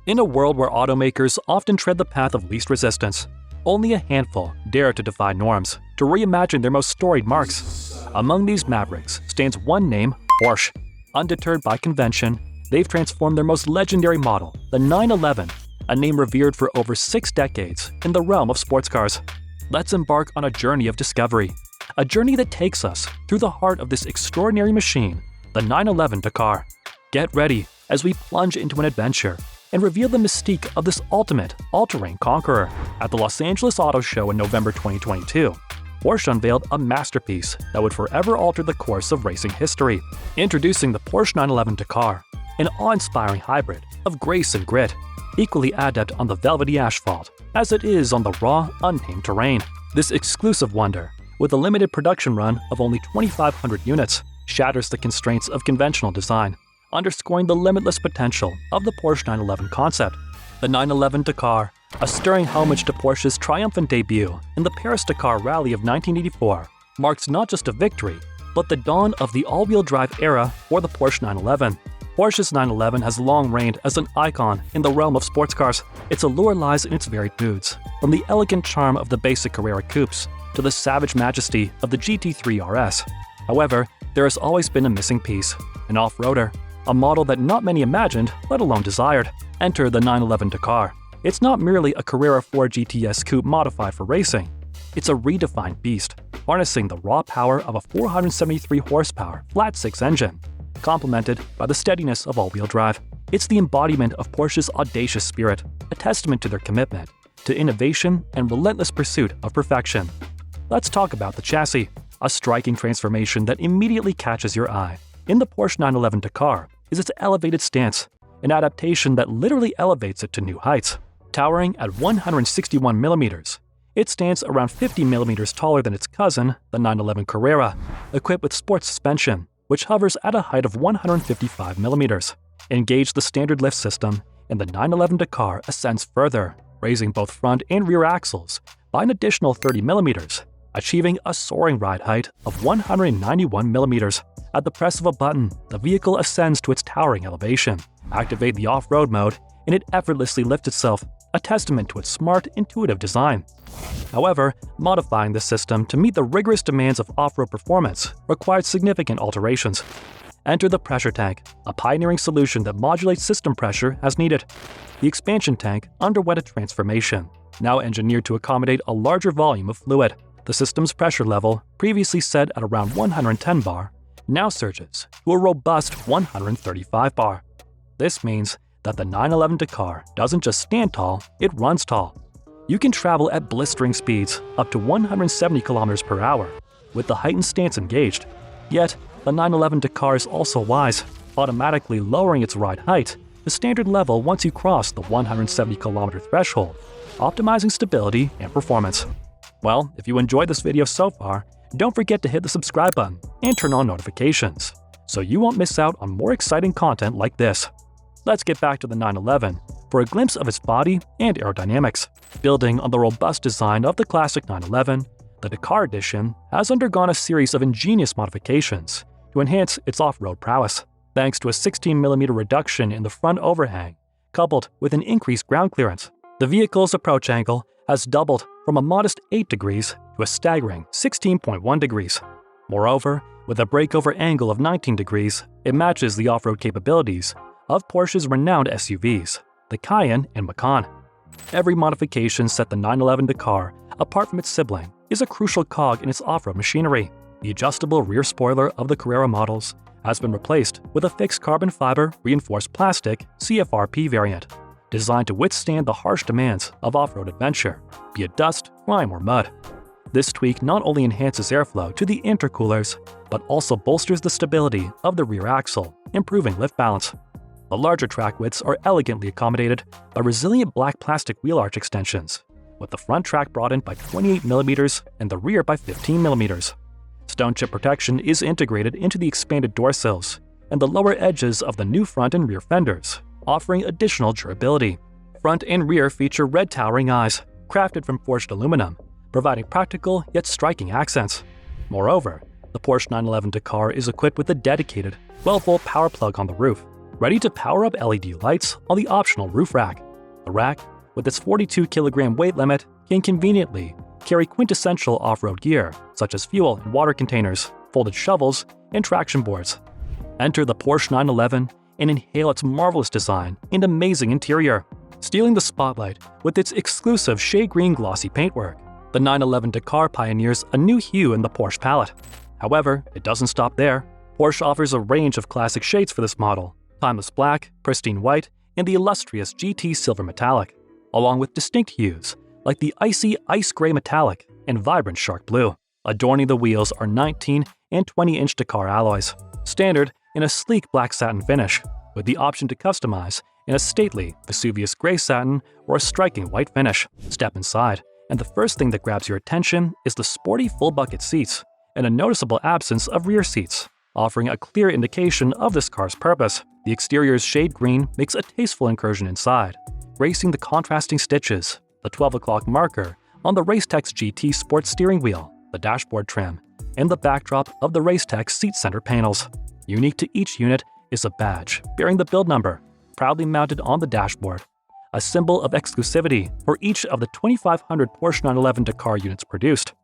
In a world where automakers often tread the path of least resistance, only a handful dare to defy norms, to reimagine their most storied marks. Among these mavericks stands one name, Porsche. Undeterred by convention, they've transformed their most legendary model, the 911, a name revered for over 6 decades in the realm of sports cars. Let's embark on a journey of discovery, a journey that takes us through the heart of this extraordinary machine, the 911 Dakar. Get ready as we plunge into an adventure and reveal the mystique of this ultimate all-terrain conqueror. At the Los Angeles Auto Show in November 2022, Porsche unveiled a masterpiece that would forever alter the course of racing history. Introducing the Porsche 911 Dakar, an awe-inspiring hybrid of grace and grit, equally adept on the velvety asphalt as it is on the raw, untamed terrain. This exclusive wonder, with a limited production run of only 2,500 units, shatters the constraints of conventional design, underscoring the limitless potential of the Porsche 911 concept. The 911 Dakar, a stirring homage to Porsche's triumphant debut in the Paris-Dakar Rally of 1984, marks not just a victory, but the dawn of the all-wheel drive era for the Porsche 911. Porsche's 911 has long reigned as an icon in the realm of sports cars. Its allure lies in its varied moods, from the elegant charm of the basic Carrera coupes to the savage majesty of the GT3 RS. However, there has always been a missing piece, an off-roader, a model that not many imagined, let alone desired. Enter the 911 Dakar. It's not merely a Carrera 4 GTS coupe modified for racing. It's a redefined beast, harnessing the raw power of a 473 horsepower flat-six engine, complemented by the steadiness of all-wheel drive. It's the embodiment of Porsche's audacious spirit, a testament to their commitment to innovation and relentless pursuit of perfection. Let's talk about the chassis, a striking transformation that immediately catches your eye. In the Porsche 911 Dakar is its elevated stance, an adaptation that literally elevates it to new heights. Towering at 161 millimeters, it stands around 50 millimeters taller than its cousin, the 911 Carrera, equipped with sports suspension, which hovers at a height of 155 millimeters. Engage the standard lift system, and the 911 Dakar ascends further, raising both front and rear axles by an additional 30 millimeters, achieving a soaring ride height of 191 millimeters. At the press of a button, the vehicle ascends to its towering elevation. Activate the off-road mode, and it effortlessly lifts itself, a testament to its smart, intuitive design. However, modifying the system to meet the rigorous demands of off-road performance required significant alterations. Enter the pressure tank, a pioneering solution that modulates system pressure as needed. The expansion tank underwent a transformation, now engineered to accommodate a larger volume of fluid. The system's pressure level, previously set at around 110 bar, now surges to a robust 135 bar. This means that the 911 Dakar doesn't just stand tall, it runs tall. You can travel at blistering speeds up to 170 kilometers per hour, with the heightened stance engaged. Yet, the 911 Dakar is also wise, automatically lowering its ride height to standard level once you cross the 170 kilometer threshold, optimizing stability and performance. Well, if you enjoyed this video so far, don't forget to hit the subscribe button and turn on notifications, so you won't miss out on more exciting content like this. Let's get back to the 911 for a glimpse of its body and aerodynamics. Building on the robust design of the classic 911, the Dakar Edition has undergone a series of ingenious modifications to enhance its off-road prowess. Thanks to a 16mm reduction in the front overhang, coupled with an increased ground clearance, the vehicle's approach angle has doubled from a modest 8 degrees to a staggering 16.1 degrees. Moreover, with a breakover angle of 19 degrees, it matches the off-road capabilities of Porsche's renowned SUVs, the Cayenne and Macan. Every modification set the 911 Dakar apart from its sibling is a crucial cog in its off-road machinery. The adjustable rear spoiler of the Carrera models has been replaced with a fixed carbon fiber reinforced plastic CFRP variant, designed to withstand the harsh demands of off-road adventure, be it dust, grime, or mud. This tweak not only enhances airflow to the intercoolers, but also bolsters the stability of the rear axle, improving lift balance. The larger track widths are elegantly accommodated by resilient black plastic wheel arch extensions, with the front track broadened by 28mm and the rear by 15mm. Stone chip protection is integrated into the expanded door sills and the lower edges of the new front and rear fenders, offering additional durability. Front and rear feature red towering eyes, crafted from forged aluminum, providing practical yet striking accents. Moreover, the Porsche 911 Dakar is equipped with a dedicated 12-volt power plug on the roof, ready to power up LED lights on the optional roof rack. The rack, with its 42-kilogram weight limit, can conveniently carry quintessential off-road gear, such as fuel and water containers, folded shovels, and traction boards. Enter the Porsche 911 and inhale its marvelous design and amazing interior. Stealing the spotlight with its exclusive shade green glossy paintwork, the 911 Dakar pioneers a new hue in the Porsche palette. However, it doesn't stop there. Porsche offers a range of classic shades for this model: timeless black, pristine white, and the illustrious GT silver metallic, along with distinct hues like the icy ice gray metallic and vibrant shark blue. Adorning the wheels are 19 and 20-inch Dakar alloys, standard in a sleek black satin finish, with the option to customize in a stately Vesuvius gray satin or a striking white finish. Step inside, and the first thing that grabs your attention is the sporty full bucket seats and a noticeable absence of rear seats, offering a clear indication of this car's purpose. The exterior's shade green makes a tasteful incursion inside, gracing the contrasting stitches, the 12 o'clock marker on the Racetex GT sports steering wheel, the dashboard trim, and the backdrop of the Racetex seat center panels. Unique to each unit is a badge bearing the build number, proudly mounted on the dashboard, a symbol of exclusivity for each of the 2,500 Porsche 911 Dakar units produced.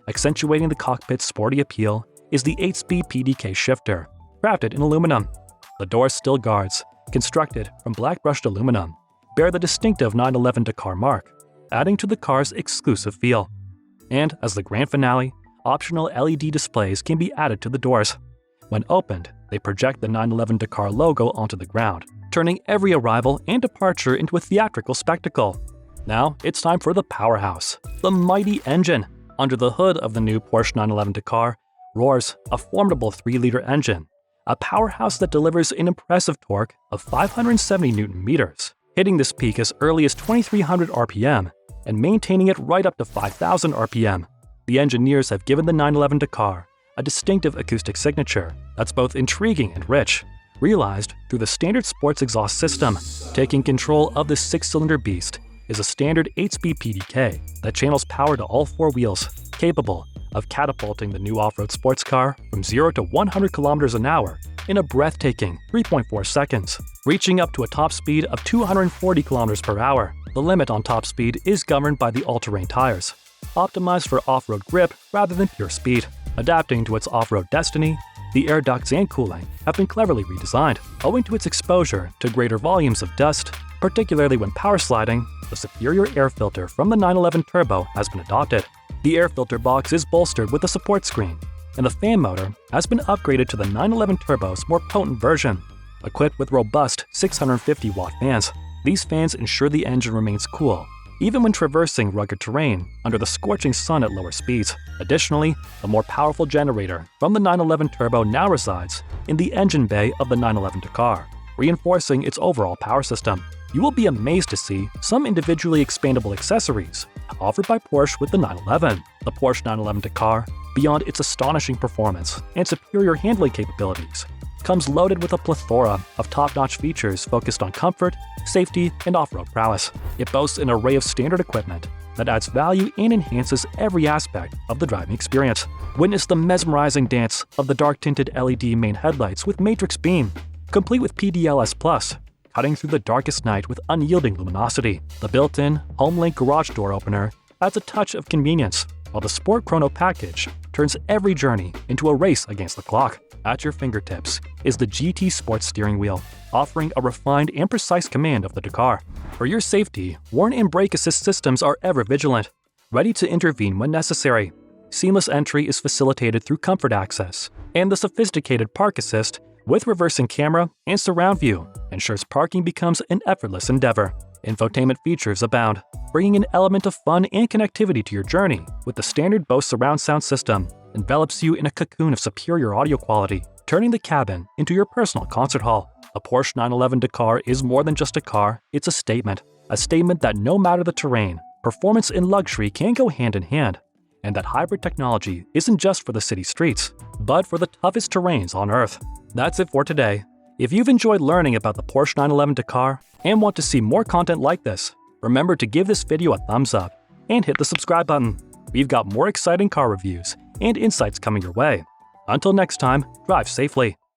Accentuating the cockpit's sporty appeal is the 8-speed PDK shifter, crafted in aluminum. The door sill guards, constructed from black brushed aluminum, bear the distinctive 911 Dakar mark, adding to the car's exclusive feel. And as the grand finale, optional LED displays can be added to the doors. When opened, they project the 911 Dakar logo onto the ground, turning every arrival and departure into a theatrical spectacle. Now it's time for the powerhouse, the mighty engine. Under the hood of the new Porsche 911 Dakar roars a formidable 3-liter engine, a powerhouse that delivers an impressive torque of 570 Nm, hitting this peak as early as 2,300 RPM and maintaining it right up to 5,000 RPM. The engineers have given the 911 Dakar a distinctive acoustic signature that's both intriguing and rich, realized through the standard sports exhaust system. Taking control of this 6-cylinder beast is a standard 8-speed PDK that channels power to all 4 wheels, capable of catapulting the new off-road sports car from 0 to 100 kilometers an hour in a breathtaking 3.4 seconds, reaching up to a top speed of 240 kilometers per hour. The limit on top speed is governed by the all-terrain tires, optimized for off-road grip rather than pure speed. Adapting to its off-road destiny, the air ducts and cooling have been cleverly redesigned. Owing to its exposure to greater volumes of dust, particularly when power sliding, the superior air filter from the 911 Turbo has been adopted. The air filter box is bolstered with a support screen, and the fan motor has been upgraded to the 911 Turbo's more potent version, equipped with robust 650-watt fans. These fans ensure the engine remains cool, even when traversing rugged terrain under the scorching sun at lower speeds. Additionally, the more powerful generator from the 911 Turbo now resides in the engine bay of the 911 Dakar, reinforcing its overall power system. You will be amazed to see some individually expandable accessories offered by Porsche with the 911. The Porsche 911 Dakar, beyond its astonishing performance and superior handling capabilities, comes loaded with a plethora of top-notch features focused on comfort, safety, and off-road prowess. It boasts an array of standard equipment that adds value and enhances every aspect of the driving experience. Witness the mesmerizing dance of the dark-tinted LED main headlights with matrix beam, complete with PDLS Plus, cutting through the darkest night with unyielding luminosity. The built-in HomeLink garage door opener adds a touch of convenience, while the Sport Chrono package turns every journey into a race against the clock. At your fingertips is the GT Sports steering wheel, offering a refined and precise command of the Dakar. For your safety, warn and brake assist systems are ever vigilant, ready to intervene when necessary. Seamless entry is facilitated through comfort access, and the sophisticated Park Assist with reversing camera and surround view ensures parking becomes an effortless endeavor. Infotainment features abound, bringing an element of fun and connectivity to your journey. With the standard Bose surround sound system, envelops you in a cocoon of superior audio quality, turning the cabin into your personal concert hall. A Porsche 911 Dakar is more than just a car, it's a statement that no matter the terrain, performance and luxury can go hand in hand, and that hybrid technology isn't just for the city streets, but for the toughest terrains on Earth. That's it for today. If you've enjoyed learning about the Porsche 911 Dakar and want to see more content like this, remember to give this video a thumbs up and hit the subscribe button. We've got more exciting car reviews and insights coming your way. Until next time, drive safely.